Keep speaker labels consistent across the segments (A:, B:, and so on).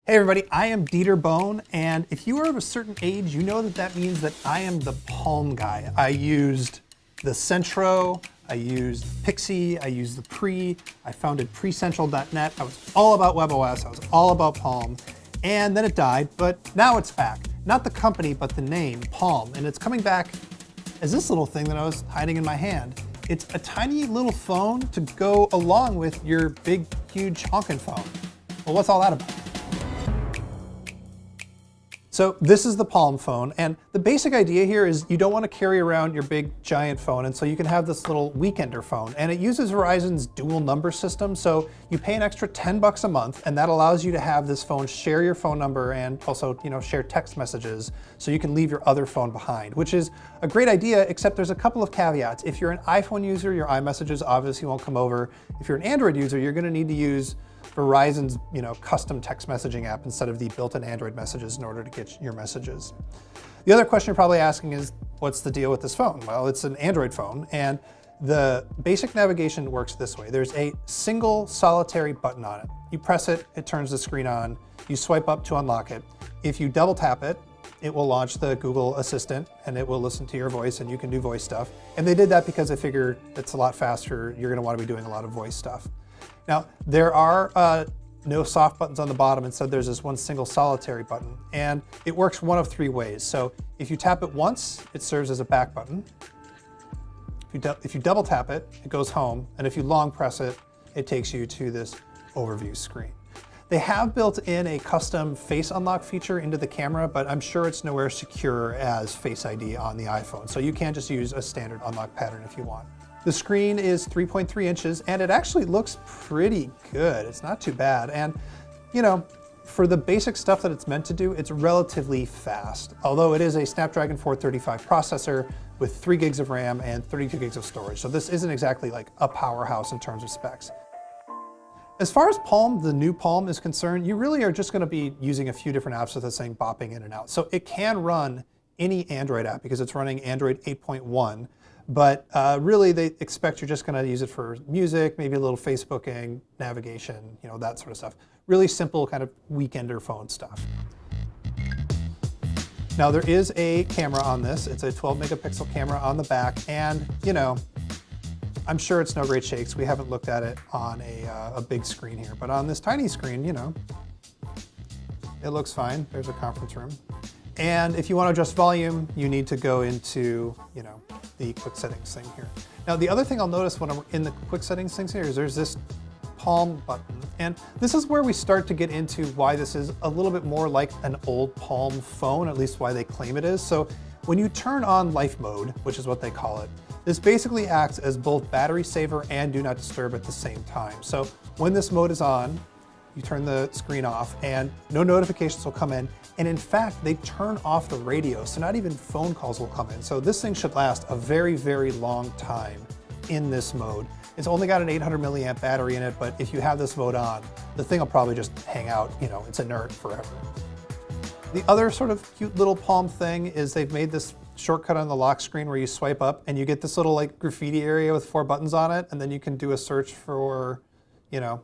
A: Hey everybody, I am Dieter Bohn, and if you are of a certain age, you know that means that I am the Palm guy. I used the Centro, I used Pixie, I used the Pre, I founded PreCentral.net. I was all about WebOS, I was all about Palm, and then it died, but now it's back. Not the company, but the name, Palm, and it's coming back as this little thing that I was hiding in my hand. It's a tiny little phone to go along with your big, huge honkin' phone. Well, what's all that about? So this is the Palm phone, and the basic idea here is you don't want to carry around your big giant phone, and so you can have this little weekender phone, and it uses Verizon's dual number system, so you pay an extra $10 a month, and that allows you to have this phone share your phone number and also, share text messages, so you can leave your other phone behind, which is a great idea, except there's a couple of caveats. If you're an iPhone user, your iMessages obviously won't come over. If you're an Android user, you're going to need to use Verizon's custom text messaging app instead of the built-in Android messages in order to get your messages. The other question you're probably asking is, what's the deal with this phone? Well, it's an Android phone, and the basic navigation works this way. There's a single solitary button on it. You press it, it turns the screen on. You swipe up to unlock it. If you double tap it, it will launch the Google Assistant, and it will listen to your voice, and you can do voice stuff. And they did that because they figured it's a lot faster. You're gonna want to be doing a lot of voice stuff. Now, there are no soft buttons on the bottom. Instead, there's this one single solitary button, and it works one of three ways. So if you tap it once, it serves as a back button. If you double tap it, it goes home, and if you long press it, it takes you to this overview screen. They have built in a custom face unlock feature into the camera, but I'm sure it's nowhere secure as Face ID on the iPhone. So you can just use a standard unlock pattern if you want. The screen is 3.3 inches, and it actually looks pretty good. It's not too bad. And, for the basic stuff that it's meant to do, it's relatively fast. Although it is a Snapdragon 435 processor with 3 gigs of RAM and 32 gigs of storage. So this isn't exactly like a powerhouse in terms of specs. As far as Palm, the new Palm is concerned, you really are just gonna be using a few different apps with this thing bopping in and out. So it can run any Android app because it's running Android 8.1. But really, they expect you're just going to use it for music, maybe a little Facebooking, navigation, that sort of stuff. Really simple kind of weekender phone stuff. Now, there is a camera on this. It's a 12 megapixel camera on the back. And, I'm sure it's no great shakes. We haven't looked at it on a big screen here. But on this tiny screen, it looks fine. There's a conference room. And if you want to adjust volume, you need to go into, the quick settings thing here. Now, the other thing I'll notice when I'm in the quick settings things here is there's this Palm button. And this is where we start to get into why this is a little bit more like an old Palm phone, at least why they claim it is. So when you turn on life mode, which is what they call it, this basically acts as both battery saver and do not disturb at the same time. So when this mode is on, you turn the screen off and no notifications will come in. And in fact, they turn off the radio, so not even phone calls will come in. So this thing should last a very, very long time in this mode. It's only got an 800 milliamp battery in it, but if you have this mode on, the thing will probably just hang out, it's inert forever. The other sort of cute little Palm thing is they've made this shortcut on the lock screen where you swipe up and you get this little like graffiti area with 4 buttons on it, and then you can do a search for,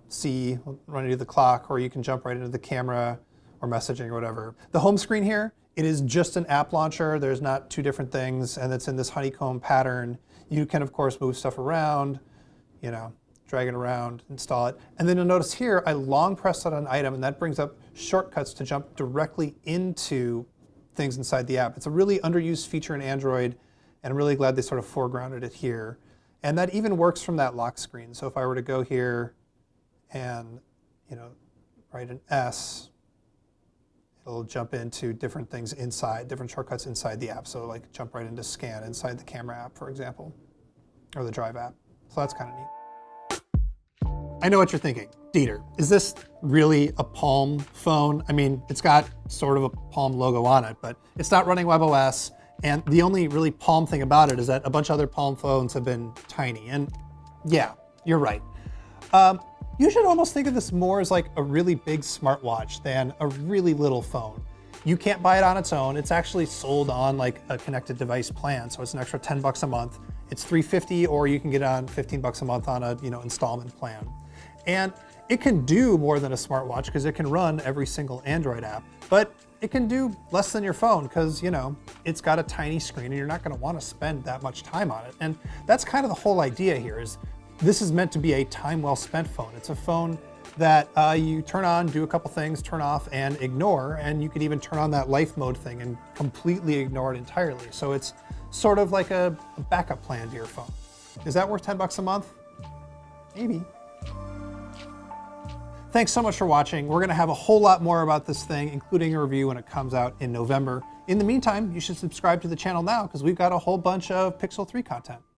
A: see, run into the clock, or you can jump right into the camera or messaging or whatever. The home screen here, it is just an app launcher. There's not 2 different things, and it's in this honeycomb pattern. You can, of course, move stuff around, drag it around, install it. And then you'll notice here, I long press on an item, and that brings up shortcuts to jump directly into things inside the app. It's a really underused feature in Android, and I'm really glad they sort of foregrounded it here. And that even works from that lock screen. So if I were to go here and, write an S, it'll jump into different things inside, different shortcuts inside the app. So like jump right into scan inside the camera app, for example, or the drive app. So that's kind of neat. I know what you're thinking. Dieter, is this really a Palm phone? I mean, it's got sort of a Palm logo on it, but it's not running WebOS. And the only really Palm thing about it is that a bunch of other Palm phones have been tiny. And yeah, you're right. You should almost think of this more as like a really big smartwatch than a really little phone. You can't buy it on its own. It's actually sold on like a connected device plan. So it's an extra $10 a month. It's $350, or you can get it on $15 a month on a installment plan. And It can do more than a smartwatch because it can run every single Android app, but it can do less than your phone because, you know, it's got a tiny screen and you're not going to want to spend that much time on it. And that's kind of the whole idea here is this is meant to be a time well spent phone. It's a phone that you turn on, do a couple things, turn off and ignore, and you can even turn on that life mode thing and completely ignore it entirely. So it's sort of like a backup plan to your phone. Is that worth 10 bucks a month? Maybe. Thanks so much for watching. We're going to have a whole lot more about this thing, including a review when it comes out in November. In the meantime, you should subscribe to the channel now because we've got a whole bunch of Pixel 3 content.